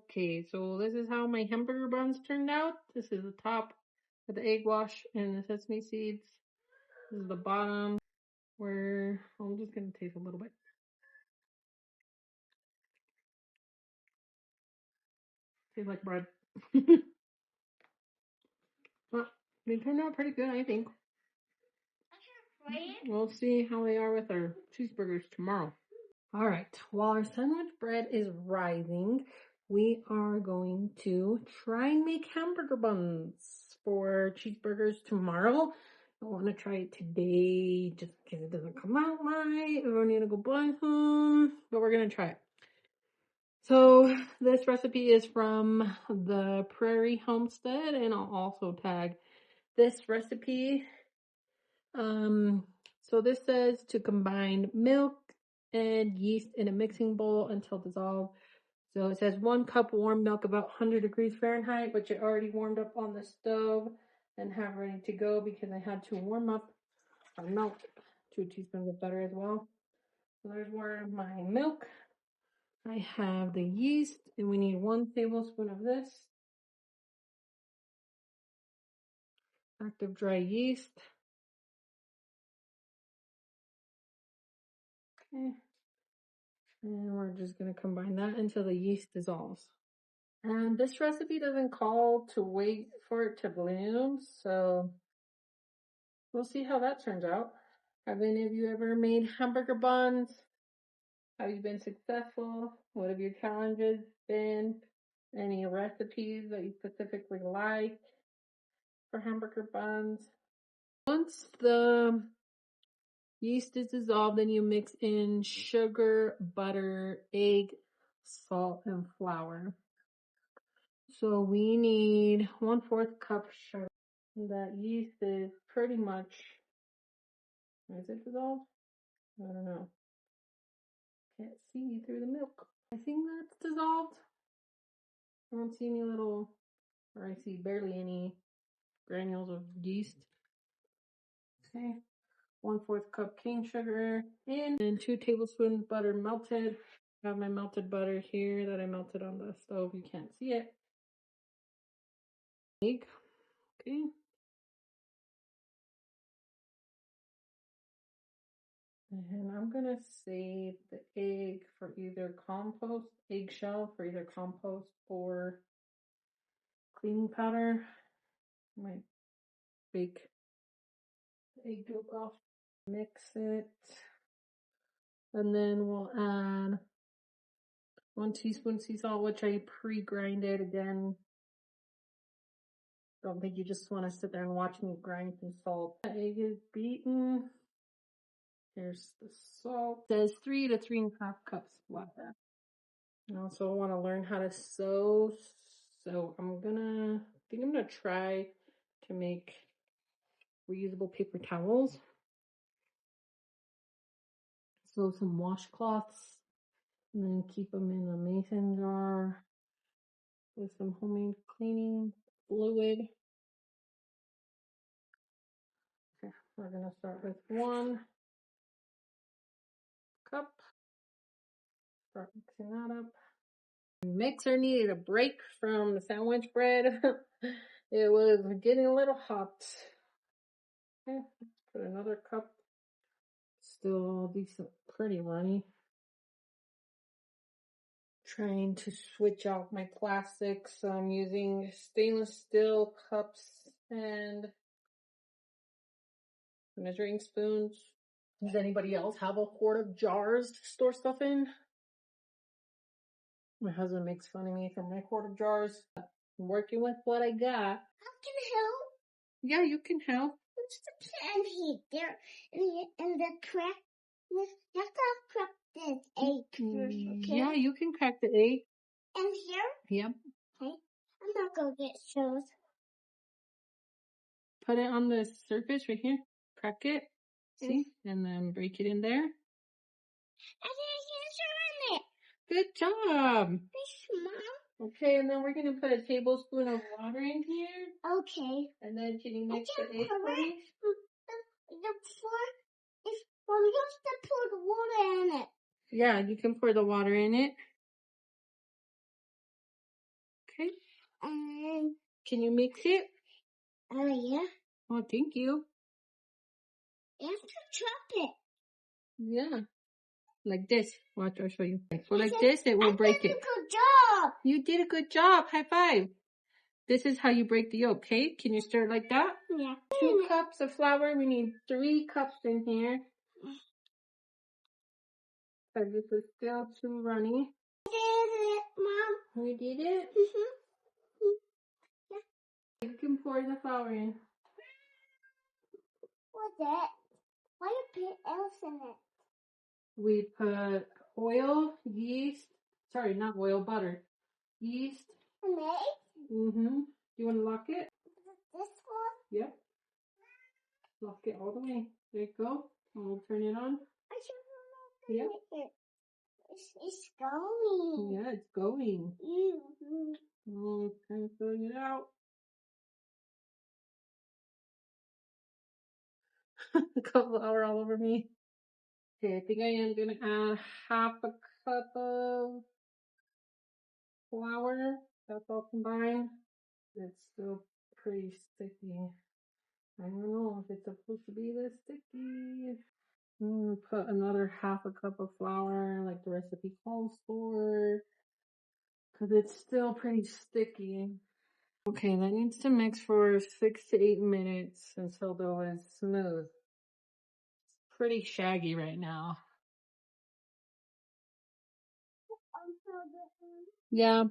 Okay, so this is how my hamburger buns turned out. This is the top with the egg wash and the sesame seeds. This is the bottom where I'm just gonna taste a little bit. Tastes like bread. Well, they turned out pretty good, I think. We'll see how they are with our cheeseburgers tomorrow. All right, while our sandwich bread is rising, we are going to try and make hamburger buns for cheeseburgers tomorrow. I want to try it today just in case it doesn't come out right. We're going to go buy some, but we're going to try it. So this recipe is from the Prairie Homestead, and I'll also tag this recipe. So this says to combine milk and yeast in a mixing bowl until dissolved. So it says 1 cup warm milk about 100 degrees Fahrenheit, which I already warmed up on the stove and have ready to go because I had to warm up our milk. 2 teaspoons of butter as well. So there's where my milk. I have the yeast, and we need 1 tablespoon of this. Active dry yeast. Okay. And we're just going to combine that until the yeast dissolves. And this recipe doesn't call to wait for it to bloom, so we'll see how that turns out. Have any of you ever made hamburger buns? Have you been successful? What have your challenges been? Any recipes that you specifically like for hamburger buns? Once the yeast is dissolved, then you mix in sugar, butter, egg, salt, and flour. So we need 1/4 cup sugar. That yeast is pretty much, is it dissolved? I don't know. Can't see through the milk. I think that's dissolved. I don't see any little, or I see barely any granules of yeast. Okay. 1/4 cup cane sugar in, and 2 tablespoons butter melted. I have my melted butter here that I melted on the stove. You can't see it. Egg. Okay. And I'm gonna save the egg for either compost, eggshell for either compost or cleaning powder. I might bake the egg yolk off, mix it, and then we'll add 1 teaspoon sea salt, which I pre-grinded again. Don't think you just want to sit there and watch me grind some salt. The egg is beaten. Here's the salt. It says 3 to 3.5 cups water. I also want to learn how to sew, so I think I'm gonna try to make reusable paper towels. Sew some washcloths, and then keep them in a mason jar with some homemade cleaning fluid. Okay, we're gonna start with 1 cup. Start mixing that up. Mixer needed a break from the sandwich bread. It was getting a little hot. Okay, let's put another cup. Still decent, pretty runny. Trying to switch out my plastics. So I'm using stainless steel cups and measuring spoons. Does anybody else have a quart of jars to store stuff in? My husband makes fun of me for my quart of jars. I'm working with what I got. How can I help? Yeah, you can help. What's the can here? There in the crack. That's how crack this egg first, okay? Yeah, you can crack the egg. And here? Yep. Okay. I'm not gonna get shows. Put it on the surface right here. Crack it. See? And then break it in there. I didn't show in it. Good job. Thanks, Mom. Okay, and then we're going to put a tablespoon of water in here. Okay. And then can you mix the egg for me? Well, we have to pour the water in it. Yeah, you can pour the water in it. Okay. And Can you mix it? yeah. Oh, thank you. You have to chop it. Yeah. Like this. Watch, I'll show you. So like this, it will break it. I did a good job. You did a good job. High five. This is how you break the yolk, okay? Can you stir it like that? Yeah. 2 cups of flour. We need 3 cups in here. Because this is still too runny. I did it, Mom. We did it? Yeah. You can pour the flour in. What's that? Why you put else in it? We put oil, yeast. Sorry, not oil, butter. Yeast. And egg? Mm-hmm. Do you want to lock it? This one? Yep. Lock it all the way. There you go. And we'll turn it on. I should Yep. it. It's going. Yeah, it's going. Mm-hmm. Oh, kind of filling it out. Got flour all over me. Okay, I think I am gonna add half a cup of flour. That's all combined. It's still pretty sticky. I don't know if it's supposed to be this sticky. I'm gonna put another half a cup of flour, like the recipe calls for, because it's still pretty sticky. Okay, that needs to mix for 6 to 8 minutes until dough is smooth. It's pretty shaggy right now. Yeah,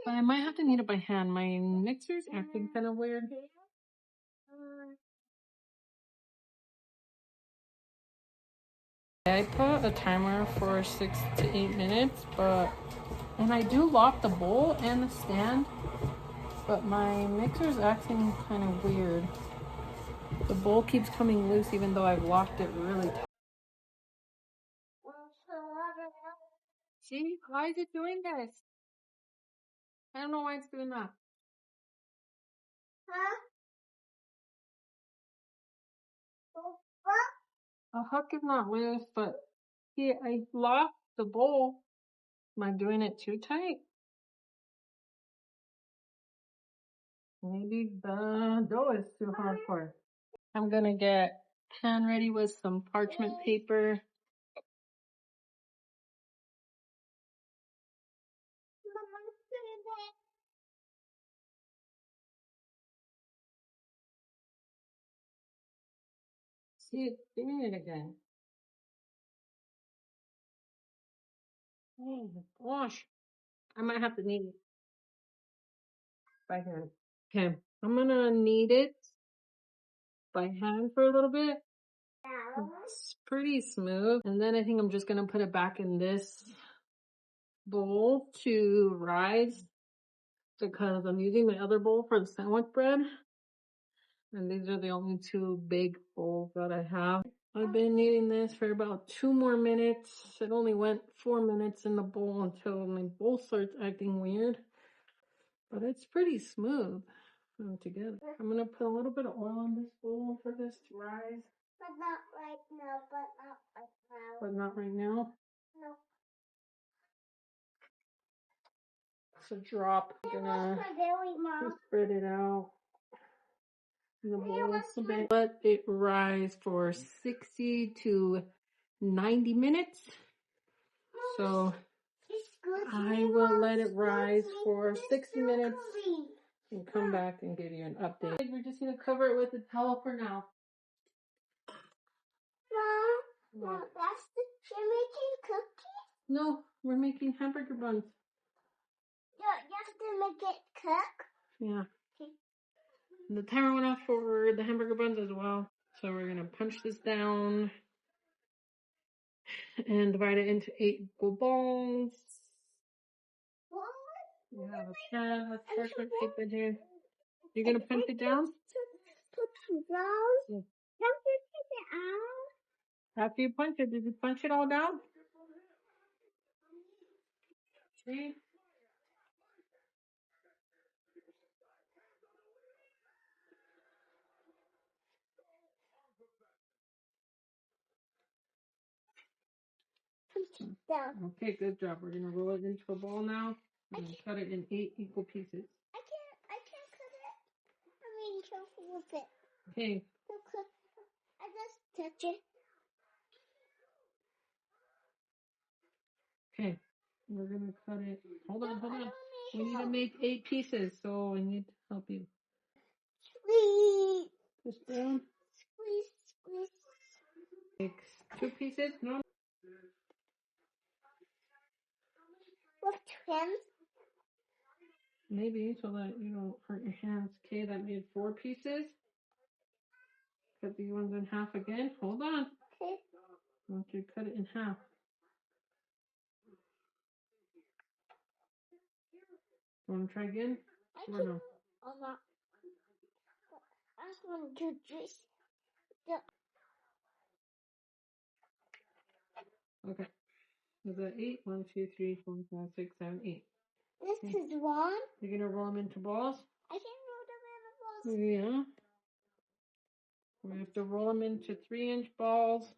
but I might have to knead it by hand. My mixer's acting kind of weird. I put a timer for 6 to 8 minutes, and I do lock the bowl and the stand, but my mixer's acting kind of weird. The bowl keeps coming loose even though I've locked it really tight. See, why is it doing this? I don't know why it's doing that. Huh? The hook is not loose, but see, I locked the bowl. Am I doing it too tight? Maybe the dough is too hard for it. I'm gonna get pan ready with some parchment paper. See, it's doing it again. Oh my gosh. I might have to knead it by hand. Okay, I'm gonna knead it by hand for a little bit. It's pretty smooth. And then I think I'm just gonna put it back in this bowl to rise because I'm using my other bowl for the sandwich bread. And these are the only 2 big bowls that I have. I've been kneading this for about 2 more minutes. It only went 4 minutes in the bowl until my bowl starts acting weird. But it's pretty smooth together. I'm gonna put a little bit of oil in this bowl for this to rise. But not right now, but not right now. But not right now. No. It's a drop. I'm gonna spread it out in the bowl a bit. Let it rise for 60 to 90 minutes. So I will let it rise for 60 minutes and come back and give you an update. We're just gonna cover it with a towel for now. Mom, you're making cookies? No, we're making hamburger buns. Yeah, you have to make it cook? Yeah. Okay. And the timer went off for the hamburger buns as well. So we're gonna punch this down and divide it into 8 equal balls. We have a pan with parchment paper in here. You're gonna punch it down? Put it down? Yeah. Don't you take it out? After you punch it, did you punch it all down? See? Punch it down. Okay, good job. We're gonna roll it into a ball now. Cut it in 8 equal pieces. I can't cut it. I'm being careful with it. Okay. I just touch it. Okay. We're gonna cut it. Hold on. We need to make 8 pieces, so I need to help you. Squeeze. Push down. Squeeze. Make 2 pieces. No. With trims. Maybe so that you don't hurt your hands. Okay, that made 4 pieces. Cut these ones in half again. Hold on. Okay. I want you to cut it in half. Want to try again? Or no? I just want to juice. Okay. Is that 8? 1, 2, 3, 4, 5, 6, 7, 8. This is 1. You're gonna roll them into balls? I can roll them into balls. Yeah. We have to roll them into 3-inch balls,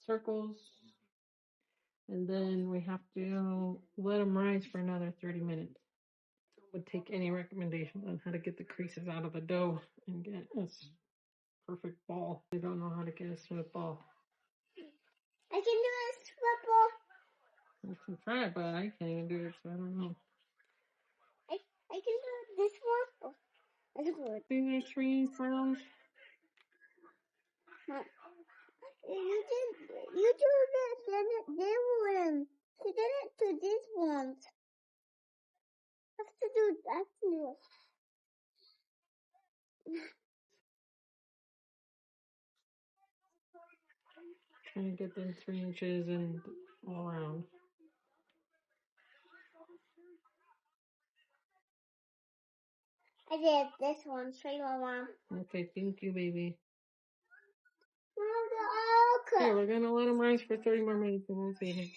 circles, and then we have to let them rise for another 30 minutes. Would take any recommendations on how to get the creases out of the dough and get a perfect ball. I don't know how to get a smooth ball. I can do a smooth ball. You can try it, but I can't even do it, so I don't know. I can do this one. Oh, that's good. These are 3-inch balls. You do this, then they wouldn't. She didn't do these ones. Have to do that too. Trying to get them 3 inches and all around. I did this one. Show your mom. Okay, thank you, baby. Okay. Okay, we're gonna let them rise for 30 more minutes and we'll see.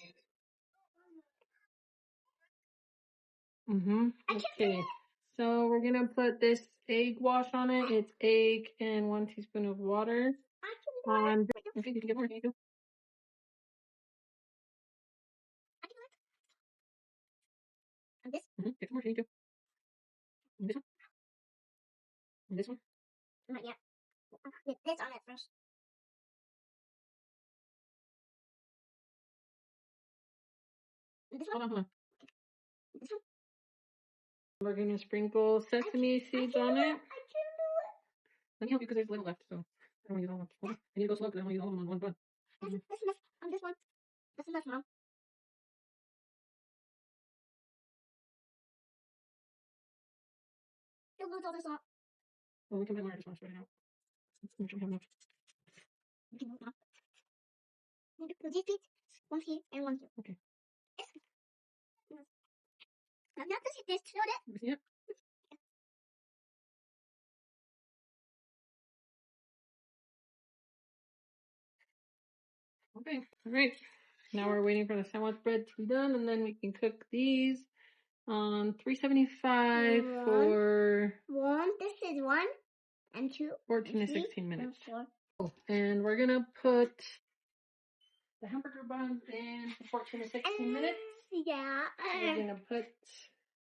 Okay, so we're gonna put this egg wash on it. It's egg and 1 teaspoon of water. Okay, you can get more. Here you go. And this? Get more. Here you go. And this one. And this one. Not yet. Get this on it first. And this one? Hold on. This one? We're gonna sprinkle sesame seeds on it. I can do it. Let me help you because there's a little left, so I don't want to use all of them. Hold on. I need to go slow because I don't want to use all of them on one bun. That's enough on this one. That's enough, Mom. You'll lose all this out. Well, we can buy more. I just want to spread it out. Make sure we have enough. You can move now. Maybe put these beads. One here and one here. Okay. Now to see this. Show it. See it? Okay. All right. Now we're waiting for the sandwich bread to be done, and then we can cook these on 375 for one. This is 1 and 2. 14 to 16 minutes. And 4. And we're gonna put the hamburger buns in 14 to 16 minutes. Yeah.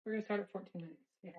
We're gonna start at 14 minutes. Yeah.